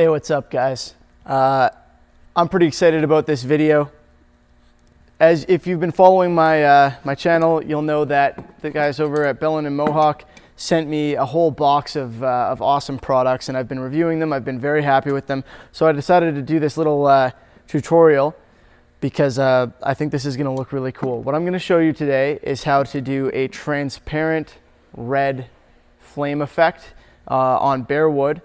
Hey, what's up guys? I'm pretty excited about this video. As if you've been following my my channel, you'll know that the guys over at Behlen and Mohawk sent me a whole box of awesome products, and I've been reviewing them. I've been very happy with them. So I decided to do this little tutorial because I think this is gonna look really cool. What I'm gonna show you today is how to do a transparent red flame effect on bare wood.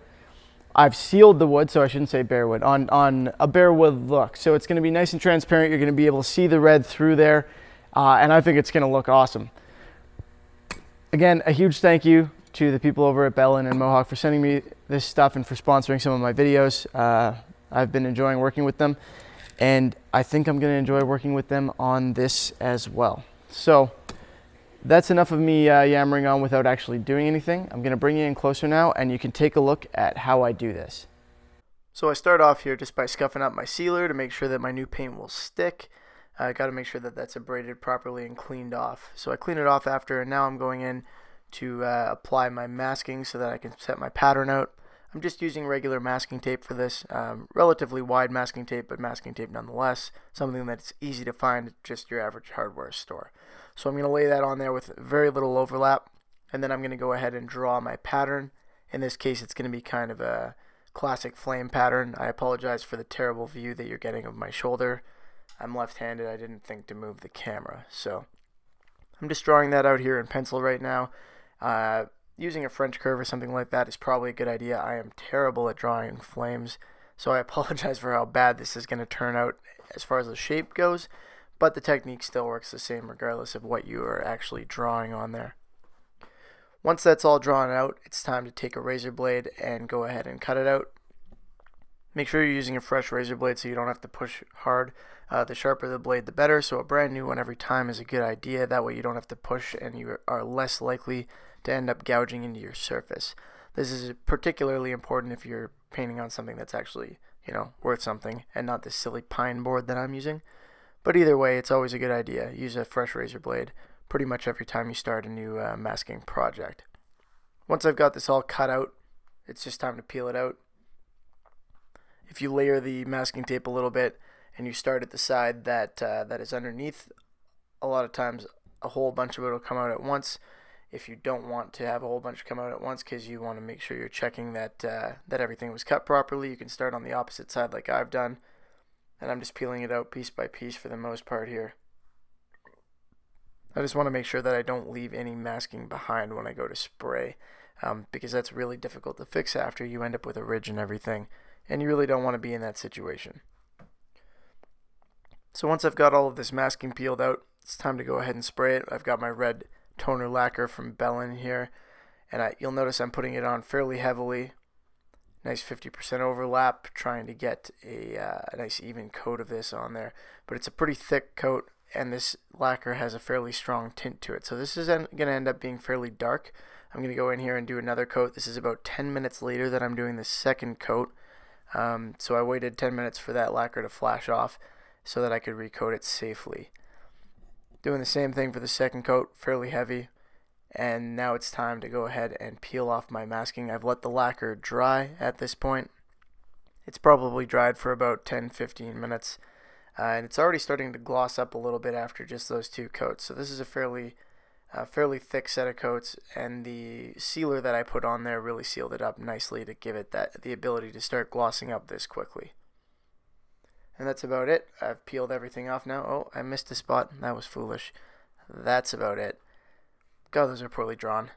I've sealed the wood, so I shouldn't say bare wood, on a bare wood look. So it's gonna be nice and transparent. You're gonna be able to see the red through there, and I think it's gonna look awesome. Again, a huge thank you to the people over at Behlen and Mohawk for sending me this stuff and for sponsoring some of my videos. I've been enjoying working with them, and I think I'm gonna enjoy working with them on this as well. So that's enough of me yammering on without actually doing anything. I'm gonna bring you in closer now and you can take a look at how I do this. So I start off here just by scuffing up my sealer to make sure that my new paint will stick. I gotta make sure that that's abraded properly and cleaned off. So I clean it off after, and now I'm going in to apply my masking so that I can set my pattern out. I'm just using regular masking tape for this, relatively wide masking tape, but masking tape nonetheless, something that's easy to find at just your average hardware store. So I'm going to lay that on there with very little overlap, and then I'm going to go ahead and draw my pattern. In this case, it's going to be kind of a classic flame pattern. I apologize for the terrible view that you're getting of my shoulder. I'm left-handed. I didn't think to move the camera. So I'm just drawing that out here in pencil right now. Using a French curve or something like that is probably a good idea. I am terrible at drawing flames, so I apologize for how bad this is going to turn out as far as the shape goes. But the technique still works the same regardless of what you are actually drawing on there. Once that's all drawn out, it's time to take a razor blade and go ahead and cut it out. Make sure you're using a fresh razor blade so you don't have to push hard. The sharper the blade, the better, so a brand new one every time is a good idea. That way you don't have to push and you are less likely to end up gouging into your surface. This is particularly important if you're painting on something that's actually, worth something and not this silly pine board that I'm using. But either way, it's always a good idea. Use a fresh razor blade pretty much every time you start a new masking project. Once I've got this all cut out, it's just time to peel it out. If you layer the masking tape a little bit and you start at the side that is underneath, a lot of times a whole bunch of it will come out at once. If you don't want to have a whole bunch come out at once because you want to make sure you're checking that everything was cut properly, you can start on the opposite side like I've done. And I'm just peeling it out piece by piece for the most part here. I just want to make sure that I don't leave any masking behind when I go to spray, because that's really difficult to fix after. You end up with a ridge and everything, and you really don't want to be in that situation. So once I've got all of this masking peeled out, it's time to go ahead and spray it. I've got my red toner lacquer from Behlen here, and you'll notice I'm putting it on fairly heavily. Nice 50% overlap, trying to get a nice even coat of this on there. But it's a pretty thick coat, and this lacquer has a fairly strong tint to it. So this is going to end up being fairly dark. I'm going to go in here and do another coat. This is about 10 minutes later that I'm doing the second coat. So I waited 10 minutes for that lacquer to flash off so that I could recoat it safely. Doing the same thing for the second coat, fairly heavy. And now it's time to go ahead and peel off my masking. I've let the lacquer dry at this point. It's probably dried for about 10-15 minutes. And it's already starting to gloss up a little bit after just those two coats. So this is a fairly thick set of coats, and the sealer that I put on there really sealed it up nicely to give it the ability to start glossing up this quickly. And that's about it. I've peeled everything off now. Oh, I missed a spot. That was foolish. That's about it. God, those are poorly drawn.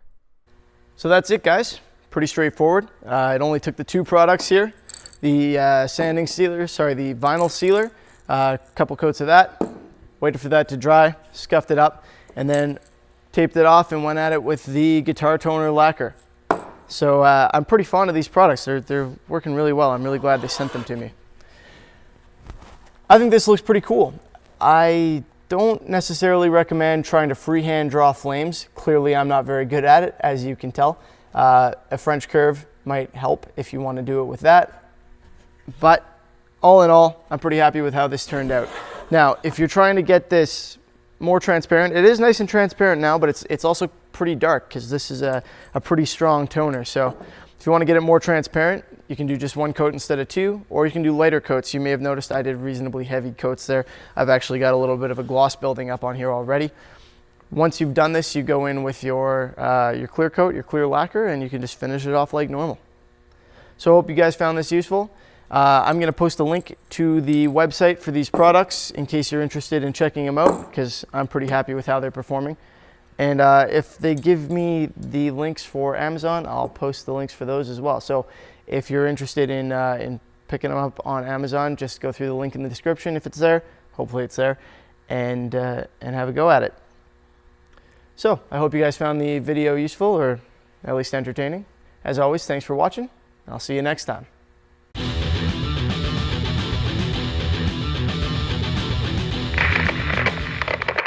So that's it, guys. Pretty straightforward. It only took the two products here. The the vinyl sealer, a couple coats of that, waited for that to dry, scuffed it up, and then taped it off and went at it with the guitar toner lacquer. So I'm pretty fond of these products. They're working really well. I'm really glad they sent them to me. I think this looks pretty cool. I don't necessarily recommend trying to freehand draw flames. Clearly I'm not very good at it, as you can tell. A French curve might help if you want to do it with that. But all in all, I'm pretty happy with how this turned out. Now, if you're trying to get this more transparent, it is nice and transparent now, but it's also pretty dark because this is a pretty strong toner. So if you want to get it more transparent, You can do just one coat instead of two, or you can do lighter coats. You may have noticed I did reasonably heavy coats there. I've actually got a little bit of a gloss building up on here already. Once you've done this, you go in with your clear coat, your clear lacquer, and you can just finish it off like normal. So I hope you guys found this useful. I'm going to post a link to the website for these products in case you're interested in checking them out, because I'm pretty happy with how they're performing. And if they give me the links for Amazon, I'll post the links for those as well. So if you're interested in picking them up on Amazon, just go through the link in the description if it's there. Hopefully it's there, and have a go at it. So I hope you guys found the video useful, or at least entertaining. As always, thanks for watching. I'll see you next time.